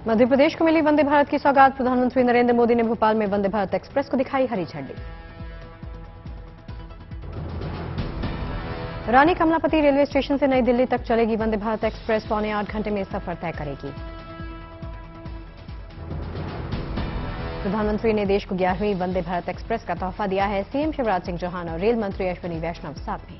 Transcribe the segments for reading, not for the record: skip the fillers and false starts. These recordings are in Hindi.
मध्य प्रदेश को मिली वंदे भारत की सौगात। प्रधानमंत्री नरेंद्र मोदी ने भोपाल में वंदे भारत एक्सप्रेस को दिखाई हरी झंडी। रानी कमलापति रेलवे स्टेशन से नई दिल्ली तक चलेगी वंदे भारत एक्सप्रेस। 7.25 घंटे में सफर तय करेगी। प्रधानमंत्री ने देश को 11वीं वंदे भारत एक्सप्रेस का तोहफा दिया है। सीएम शिवराज सिंह चौहान और रेल मंत्री अश्विनी वैष्णव साथ में।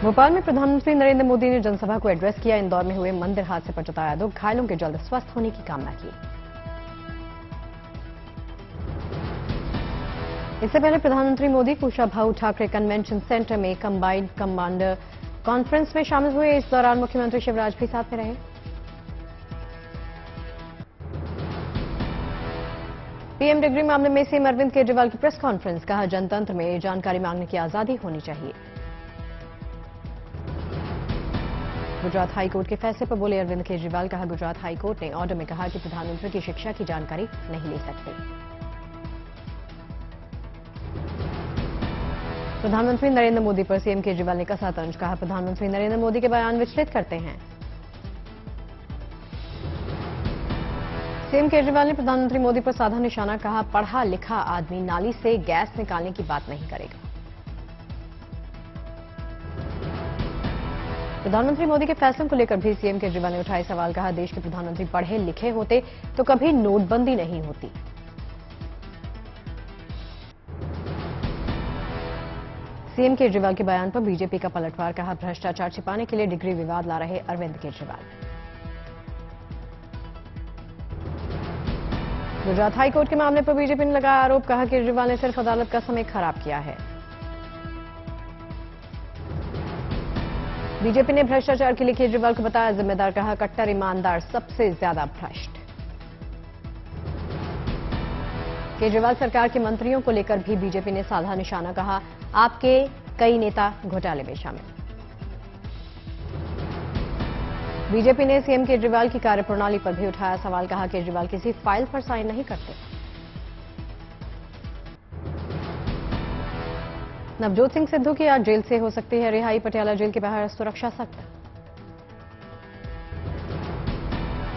भोपाल में प्रधानमंत्री नरेंद्र मोदी ने जनसभा को एड्रेस किया। इंदौर में हुए मंदिर हादसे पर जताया दुख। घायलों के जल्द स्वस्थ होने की कामना की। इससे पहले प्रधानमंत्री मोदी कुशाभाऊ ठाकरे कन्वेंशन सेंटर में कंबाइंड कमांडर कॉन्फ्रेंस में शामिल हुए। इस दौरान मुख्यमंत्री शिवराज भी साथ में रहे। पीएम डिग्री मामले में सीएम अरविंद केजरीवाल की प्रेस कॉन्फ्रेंस। कहा, जनतंत्र में जानकारी मांगने की आजादी होनी चाहिए। गुजरात हाईकोर्ट के फैसले पर बोले अरविंद केजरीवाल। कहा, गुजरात हाईकोर्ट ने ऑर्डर में कहा कि प्रधानमंत्री की शिक्षा की जानकारी नहीं ले सकते। प्रधानमंत्री नरेंद्र मोदी पर सीएम केजरीवाल ने कसा तंज। कहा, प्रधानमंत्री नरेंद्र मोदी के बयान विचलित करते हैं। सीएम केजरीवाल ने प्रधानमंत्री मोदी पर साधा निशाना। कहा, पढ़ा लिखा आदमी नाली से गैस निकालने की बात नहीं करेगा। प्रधानमंत्री मोदी के फैसलों को लेकर भी सीएम केजरीवाल ने उठाए सवाल। कहा, देश के प्रधानमंत्री पढ़े लिखे होते तो कभी नोटबंदी नहीं होती। सीएम केजरीवाल के बयान पर बीजेपी का पलटवार। कहा, भ्रष्टाचार छिपाने के लिए डिग्री विवाद ला रहे अरविंद केजरीवाल। गुजरात हाईकोर्ट के मामले पर बीजेपी ने लगाया आरोप। कहा, केजरीवाल ने सिर्फ अदालत का समय खराब किया है। बीजेपी ने भ्रष्टाचार के लिए केजरीवाल को बताया जिम्मेदार। कहा, कट्टर ईमानदार सबसे ज्यादा भ्रष्ट। केजरीवाल सरकार के मंत्रियों को लेकर भी बीजेपी ने साधा निशाना। कहा, आपके कई नेता घोटाले में शामिल। बीजेपी ने सीएम केजरीवाल की कार्यप्रणाली पर भी उठाया सवाल। कहा, केजरीवाल किसी फाइल पर साइन नहीं करते। नवजोत सिंह सिद्धू की आज जेल से हो सकती है रिहाई। पटियाला जेल के बाहर सुरक्षा सख्त।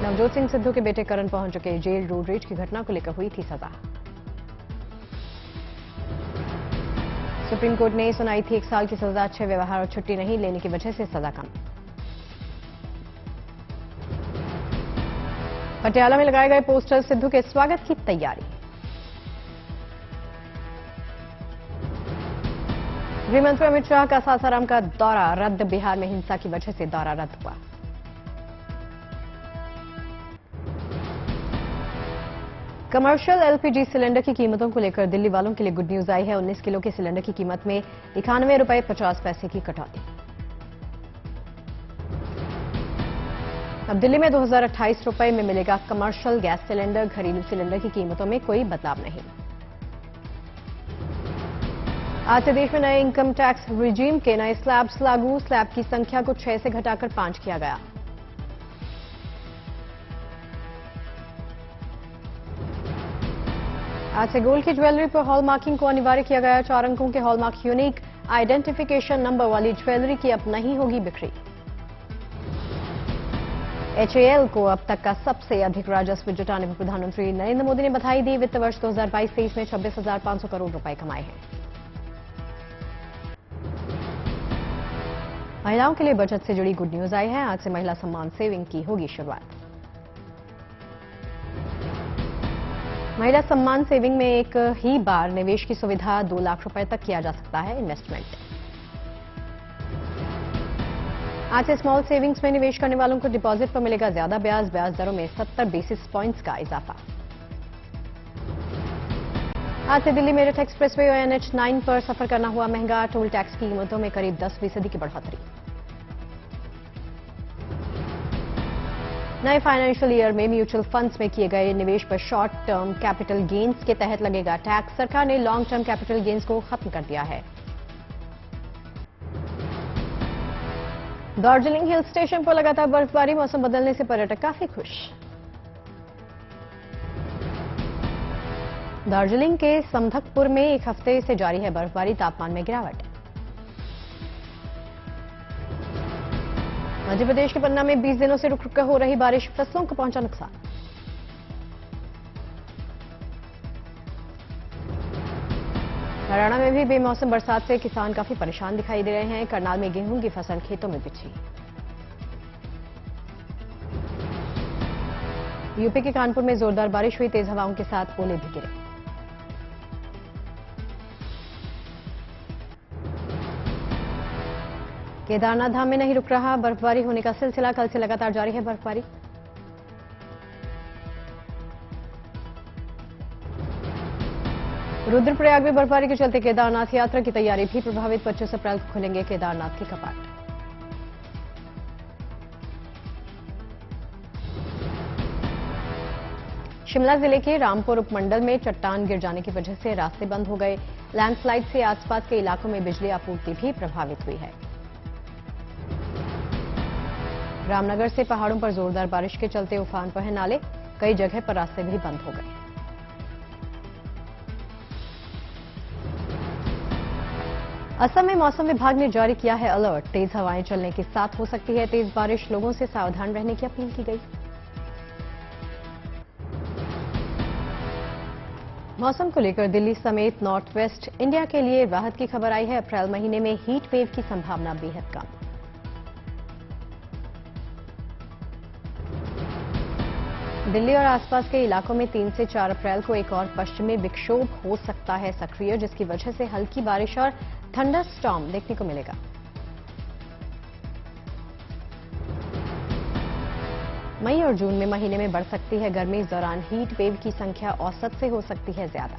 नवजोत सिंह सिद्धू के बेटे करण पहुंच चुके जेल। रोड रेज की घटना को लेकर हुई थी सजा। सुप्रीम कोर्ट ने सुनाई थी 1 साल की सजा। अच्छे व्यवहार और छुट्टी नहीं लेने की वजह से सजा कम। पटियाला में लगाए गए पोस्टर। सिद्धू के स्वागत की तैयारी। गृहमंत्री अमित शाह का सासाराम का दौरा रद्द। बिहार में हिंसा की वजह से दौरा रद्द हुआ। कमर्शियल एलपीजी सिलेंडर की कीमतों को लेकर दिल्ली वालों के लिए गुड न्यूज आई है। 19 किलो के सिलेंडर की कीमत में 91 रुपये 50 पैसे की कटौती। अब दिल्ली में 2028 रुपये में मिलेगा कमर्शियल गैस सिलेंडर। घरेलू सिलेंडर की कीमतों में कोई बदलाव नहीं। आज से देश में नए इनकम टैक्स रिजीम के नए स्लैब्स लागू। स्लैब की संख्या को 6 से घटाकर 5 किया गया। आज से गोल्ड की ज्वेलरी पर हॉलमार्किंग को अनिवार्य किया गया। 4 अंकों के हॉलमार्क यूनिक आइडेंटिफिकेशन नंबर वाली ज्वेलरी की अब नहीं होगी बिक्री। एचएएल को अब तक का सबसे अधिक राजस्व जुटाने पर प्रधानमंत्री नरेंद्र मोदी ने बधाई दी। वित्त वर्ष 2022-23 में 26,500 करोड़ रुपए कमाए हैं। महिलाओं के लिए बचत से जुड़ी गुड न्यूज आई है। आज से महिला सम्मान सेविंग की होगी शुरुआत। महिला सम्मान सेविंग में एक ही बार निवेश की सुविधा 2 लाख रुपए तक किया जा सकता है इन्वेस्टमेंट। आज से स्मॉल सेविंग्स में निवेश करने वालों को डिपॉजिट पर मिलेगा ज्यादा ब्याज। ब्याज दरों में 70 बेसिस पॉइंट्स का इजाफा। आज से दिल्ली मेरठ एक्सप्रेसवे और NH9 पर सफर करना हुआ महंगा। टोल टैक्स की कीमतों में करीब 10% की बढ़ोतरी। नए फाइनेंशियल ईयर में म्यूचुअल फंड्स में किए गए निवेश पर शॉर्ट टर्म कैपिटल गेन्स के तहत लगेगा टैक्स। सरकार ने लॉन्ग टर्म कैपिटल गेन्स को खत्म कर दिया है। दार्जिलिंग हिल स्टेशन पर लगातार बर्फबारी। मौसम बदलने से पर्यटक काफी खुश। दार्जिलिंग के समधकपुर में 1 हफ्ते से जारी है बर्फबारी। तापमान में गिरावट। मध्य प्रदेश के पन्ना में 20 दिनों से रुक रुक कर हो रही बारिश, फसलों को पहुंचा नुकसान। हरियाणा में भी बेमौसम बरसात से किसान काफी परेशान दिखाई दे रहे हैं। करनाल में गेहूं की फसल खेतों में बिछी। यूपी के कानपुर में जोरदार बारिश हुई, तेज हवाओं के साथ ओले भी गिरे। केदारनाथ धाम में नहीं रुक रहा बर्फबारी होने का सिलसिला, कल से लगातार जारी है बर्फबारी। रुद्रप्रयाग में बर्फबारी के चलते केदारनाथ यात्रा की तैयारी भी प्रभावित। 25 अप्रैल को खुलेंगे केदारनाथ के कपाट। शिमला जिले के रामपुर उपमंडल में चट्टान गिर जाने की वजह से रास्ते बंद हो गए। लैंडस्लाइड से आसपास के इलाकों में बिजली आपूर्ति भी प्रभावित हुई है। रामनगर से पहाड़ों पर जोरदार बारिश के चलते उफान पर हैं नाले, कई जगह पर रास्ते भी बंद हो गए। असम में मौसम विभाग ने जारी किया है अलर्ट, तेज हवाएं चलने के साथ हो सकती है तेज बारिश, लोगों से सावधान रहने की अपील की गई। मौसम को लेकर दिल्ली समेत नॉर्थ वेस्ट इंडिया के लिए राहत की खबर आई है। अप्रैल महीने में हीट वेव की संभावना बेहद कम। दिल्ली और आसपास के इलाकों में 3 से 4 अप्रैल को एक और पश्चिमी विक्षोभ हो सकता है सक्रिय, जिसकी वजह से हल्की बारिश और थंडर स्टॉर्म देखने को मिलेगा। मई और जून में महीने में बढ़ सकती है गर्मी। इस दौरान हीट वेव की संख्या औसत से हो सकती है ज्यादा।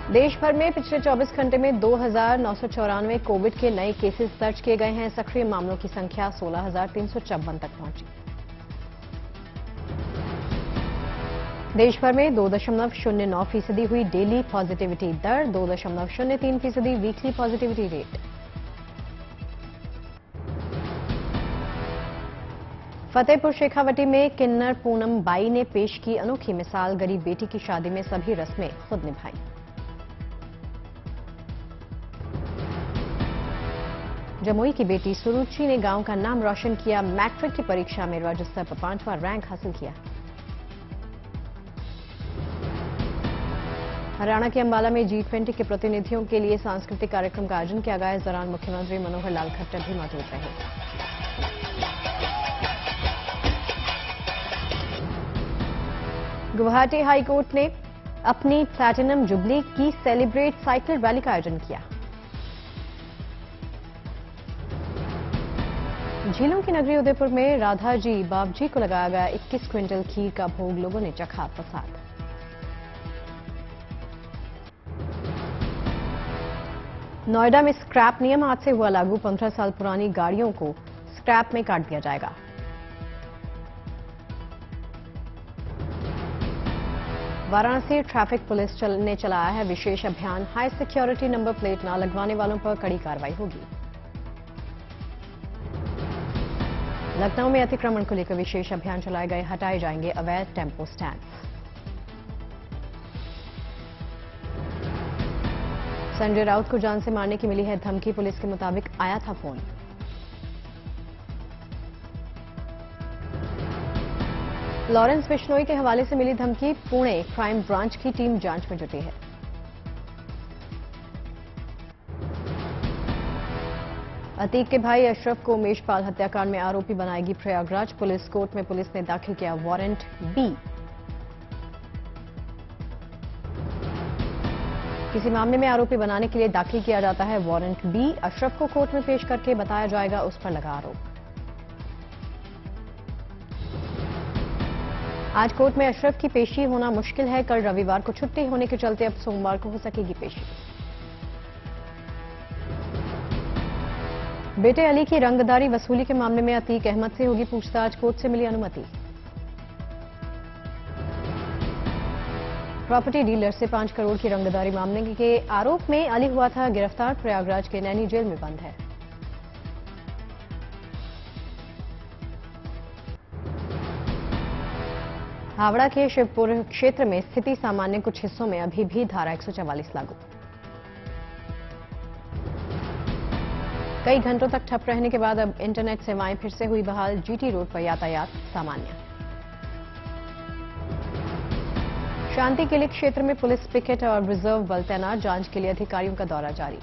देश भर में पिछले 24 घंटे में 2,994 कोविड के नए केसेस दर्ज किए गए हैं। सक्रिय मामलों की संख्या 16,354 तक पहुंची। देश भर में 2.09% हुई डेली पॉजिटिविटी दर, 2.03% weekly positivity rate. Fatehpur Shekhawati में किन्नर पूनम बाई ने पेश की अनोखी मिसाल, गरीब बेटी की शादी में सभी रस्में खुद निभाई। जमुई की बेटी सुरुचि ने गांव का नाम रोशन किया, मैट्रिक की परीक्षा में राज्य स्तर पर 5वां रैंक हासिल किया। हरियाणा के अंबाला में G20 के प्रतिनिधियों के लिए सांस्कृतिक कार्यक्रम का आयोजन किया गया। इस दौरान मुख्यमंत्री मनोहर लाल खट्टर भी मौजूद रहे। गुवाहाटी हाईकोर्ट ने अपनी प्लैटिनम जुबली की सेलिब्रेट साइकिल रैली का आयोजन किया। झीलों की नगरी उदयपुर में राधा जी बाबजी को लगाया गया 21 क्विंटल खीर का भोग, लोगों ने चखा प्रसाद। नोएडा में स्क्रैप नियम आज से हुआ लागू, 15 साल पुरानी गाड़ियों को स्क्रैप में काट दिया जाएगा। वाराणसी ट्रैफिक पुलिस ने चलाया है विशेष अभियान, हाई सिक्योरिटी नंबर प्लेट न लगवाने वालों पर कड़ी कार्रवाई होगी। लखनऊ में अतिक्रमण को लेकर विशेष अभियान चलाए गए, हटाए जाएंगे अवैध टेम्पो स्टैंड। संजय राउत को जान से मारने की मिली है धमकी, पुलिस के मुताबिक आया था फोन। लॉरेंस बिश्नोई के हवाले से मिली धमकी, पुणे क्राइम ब्रांच की टीम जांच में जुटी है। अतीक के भाई अशरफ को उमेश पाल हत्याकांड में आरोपी बनाएगी प्रयागराज पुलिस, कोर्ट में पुलिस ने दाखिल किया वारंट बी। किसी मामले में आरोपी बनाने के लिए दाखिल किया जाता है वारंट बी। अशरफ को कोर्ट में पेश करके बताया जाएगा उस पर लगा आरोप। आज कोर्ट में अशरफ की पेशी होना मुश्किल है, कल रविवार को छुट्टी होने के चलते अब सोमवार को हो सकेगी पेशी। बेटे अली की रंगदारी वसूली के मामले में अतीक अहमद से होगी पूछताछ, कोर्ट से मिली अनुमति। प्रॉपर्टी डीलर से 5 करोड़ की रंगदारी मामले के आरोप में अली हुआ था गिरफ्तार, प्रयागराज के नैनी जेल में बंद है। हावड़ा के शिवपुर क्षेत्र में स्थिति सामान्य, कुछ हिस्सों में अभी भी धारा 144 लागू। कई घंटों तक ठप रहने के बाद अब इंटरनेट सेवाएं फिर से हुई बहाल। जीटी रोड पर यातायात सामान्य। शांति किले क्षेत्र में पुलिस पिकेट और रिजर्व बल तैनात। जांच के लिए अधिकारियों का दौरा जारी।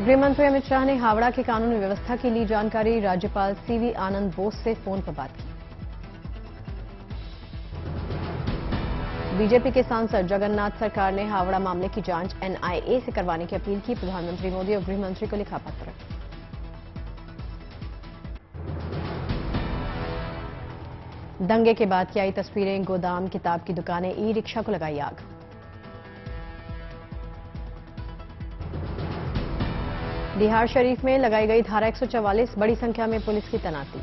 गृहमंत्री अमित शाह ने हावड़ा की कानून व्यवस्था की ली जानकारी। राज्यपाल सीवी आनंद बोस से फोन पर बात की। बीजेपी के सांसद जगन्नाथ सरकार ने हावड़ा मामले की जांच एनआईए से करवाने की अपील की। प्रधानमंत्री मोदी और गृहमंत्री को लिखा पत्र। दंगे के बाद की आई तस्वीरें। गोदाम, किताब की दुकानें, ई रिक्शा को लगाई आग। बिहार शरीफ में लगाई गई धारा 144। बड़ी संख्या में पुलिस की तैनाती।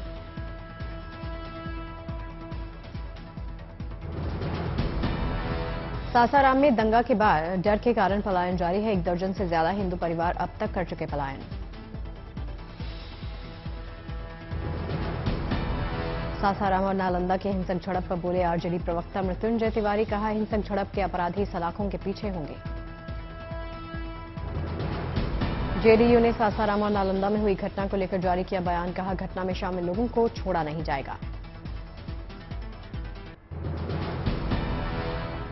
सासाराम में दंगा के बाद डर के कारण पलायन जारी है। 1 दर्जन से ज्यादा हिंदू परिवार अब तक कर चुके पलायन। सासाराम और नालंदा के हिंसक झड़प पर बोले आरजेडी प्रवक्ता मृत्युंजय तिवारी। कहा, हिंसक झड़प के अपराधी सलाखों के पीछे होंगे। जेडीयू ने सासाराम और नालंदा में हुई घटना को लेकर जारी किया बयान। कहा, घटना में शामिल लोगों को छोड़ा नहीं जाएगा।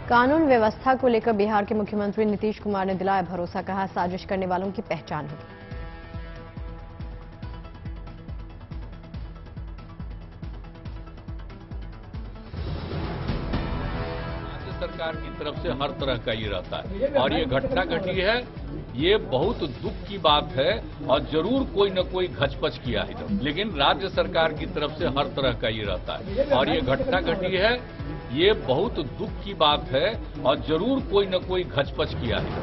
कानून व्यवस्था को लेकर बिहार के मुख्यमंत्री नीतीश कुमार ने दिलाया भरोसा। कहा, साजिश करने वालों की पहचान होगी। सरकार की तरफ से हर तरह का ये रहता है और ये घटना घटी है, ये बहुत दुख की बात है और जरूर कोई न कोई घचपच किया है, लेकिन राज्य सरकार की तरफ से हर तरह का ये रहता है और ये घटना घटी है, ये बहुत दुख की बात है और जरूर कोई न कोई घचपच किया है।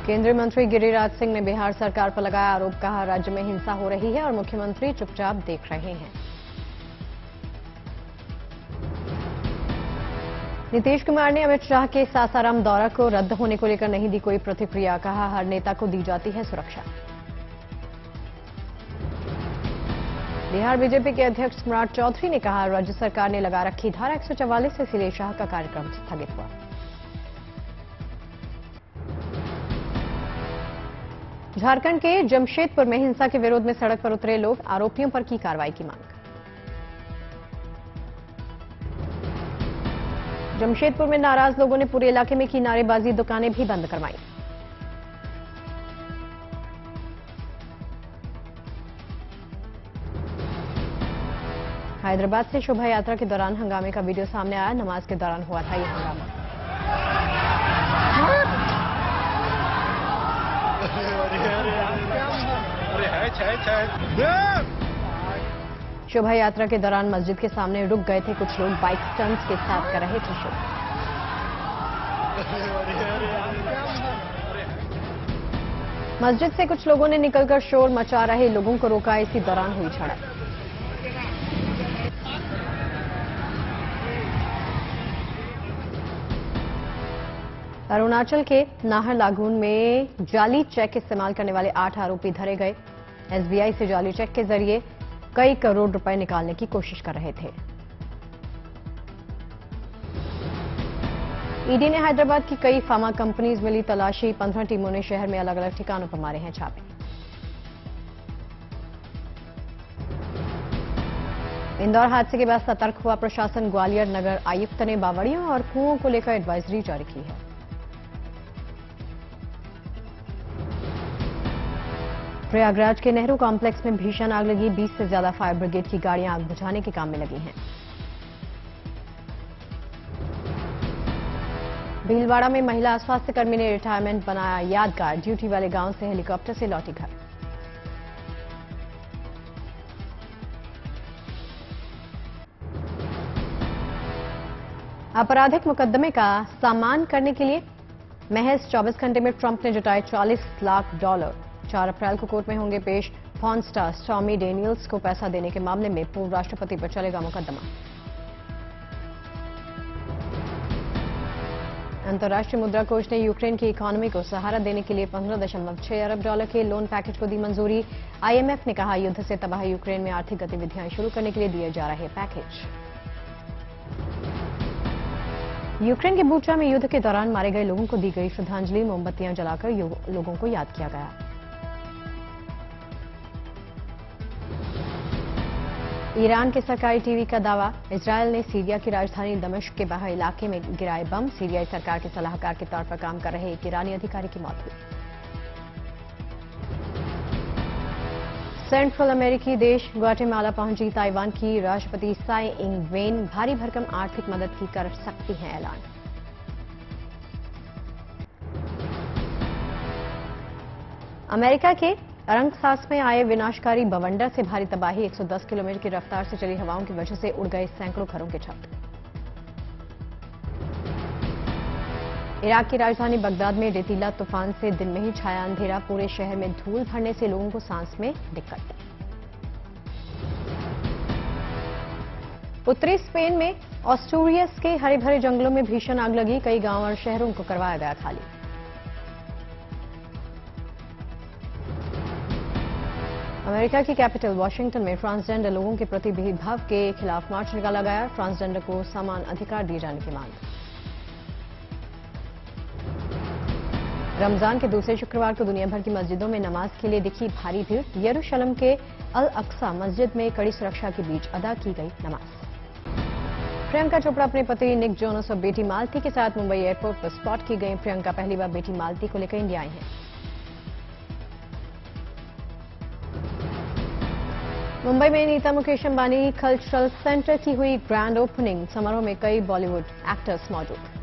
केंद्रीय मंत्री गिरिराज सिंह ने बिहार सरकार पर लगाया आरोप। कहा, राज्य में हिंसा हो रही है और मुख्यमंत्री चुपचाप देख रहे हैं। नीतीश कुमार ने अमित शाह के सासाराम दौरा को रद्द होने को लेकर नहीं दी कोई प्रतिक्रिया। कहा, हर नेता को दी जाती है सुरक्षा। बिहार बीजेपी के अध्यक्ष सम्राट चौधरी ने कहा, राज्य सरकार ने लगा रखी धारा 144, इसलिए शाह का कार्यक्रम स्थगित हुआ। झारखंड के जमशेदपुर में हिंसा के विरोध में सड़क पर उतरे लोग। आरोपियों पर की कार्रवाई की मांग। जमशेदपुर में नाराज लोगों ने पूरे इलाके में की नारेबाजी। दुकानें भी बंद करवाई। हैदराबाद से शोभा यात्रा के दौरान हंगामे का वीडियो सामने आया। नमाज के दौरान हुआ था यह हंगामा। शोभा यात्रा के दौरान मस्जिद के सामने रुक गए थे कुछ लोग। बाइक स्टंट्स के साथ कर रहे थे शो। मस्जिद से कुछ लोगों ने निकलकर शोर मचा रहे लोगों को रोका। इसी दौरान हुई झड़प। अरुणाचल के नाहरलागुन में जाली चेक इस्तेमाल करने वाले 8 आरोपी धरे गए। एसबीआई से जाली चेक के जरिए कई करोड़ रुपए निकालने की कोशिश कर रहे थे। ईडी ने हैदराबाद की कई फार्मा कंपनीज में ली तलाशी। 15 टीमों ने शहर में अलग अलग ठिकानों पर मारे हैं छापे। इंदौर हादसे के बाद सतर्क हुआ प्रशासन। ग्वालियर नगर आयुक्त ने बावड़ियों और कुओं को लेकर एडवाइजरी जारी की है। प्रयागराज के नेहरू कॉम्प्लेक्स में भीषण आग लगी। 20 से ज्यादा फायर ब्रिगेड की गाड़ियां आग बुझाने के काम में लगी हैं। भीलवाड़ा में महिला स्वास्थ्यकर्मी ने रिटायरमेंट बनाया यादगार। ड्यूटी वाले गांव से हेलीकॉप्टर से लौटी घर। आपराधिक मुकदमे का सामान करने के लिए महज 24 घंटे में ट्रंप ने जुटाए $40 लाख। 4 अप्रैल को कोर्ट में होंगे पेश। पॉर्न स्टार स्टॉर्मी डेनियल्स को पैसा देने के मामले में पूर्व राष्ट्रपति पर चलेगा मुकदमा। अंतर्राष्ट्रीय मुद्रा कोष ने यूक्रेन की इकोनॉमी को सहारा देने के लिए $15.6 अरब के लोन पैकेज को दी मंजूरी। आईएमएफ ने कहा, युद्ध से तबाह यूक्रेन में आर्थिक गतिविधियां शुरू करने के लिए दिए जा रहे पैकेज। यूक्रेन के बूचा में युद्ध के दौरान मारे गए लोगों को दी गई श्रद्धांजलि, मोमबत्तियां जलाकर लोगों को याद किया गया। ईरान के सरकारी टीवी का दावा, इजरायल ने सीरिया की राजधानी दमिश्क के बाहर इलाके में गिराए बम। सीरियाई सरकार के सलाहकार के तौर पर काम कर रहे एक ईरानी अधिकारी की मौत हुई। सेंट्रल अमेरिकी देश ग्वाटेमाला पहुंची ताइवान की राष्ट्रपति साई इंग वेन, भारी भरकम आर्थिक मदद की कर सकती हैं ऐलान। अमेरिका के अरकानसास में आए विनाशकारी बवंडर से भारी तबाही, 110 किलोमीटर की रफ्तार से चली हवाओं की वजह से उड़ गए सैकड़ों घरों के छत। इराक की राजधानी बगदाद में रेतीला तूफान से दिन में ही छाया अंधेरा, पूरे शहर में धूल भरने से लोगों को सांस में दिक्कत। उत्तरी स्पेन में ऑस्टूरियस के हरे भरे जंगलों में भीषण आग लगी, कई गांव और शहरों को करवाया गया खाली। अमेरिका की कैपिटल वॉशिंगटन में ट्रांसजेंडर लोगों के प्रति भेदभाव के खिलाफ मार्च निकाला गया, ट्रांसजेंडर को समान अधिकार दिए जाने की मांग। रमजान के दूसरे शुक्रवार को दुनिया भर की मस्जिदों में नमाज के लिए दिखी भारी भीड़, यरूशलेम के अल अक्सा मस्जिद में कड़ी सुरक्षा के बीच अदा की गई नमाज। प्रियंका चोपड़ा अपने पति निक जोनस और बेटी मालती के साथ मुंबई एयरपोर्ट पर स्पॉट की गई। प्रियंका पहली बार बेटी मालती को लेकर इंडिया आई हैं। मुंबई में नीता मुकेश अंबानी कल्चरल सेंटर की हुई ग्रैंड ओपनिंग, समारोह में कई बॉलीवुड एक्टर्स मौजूद।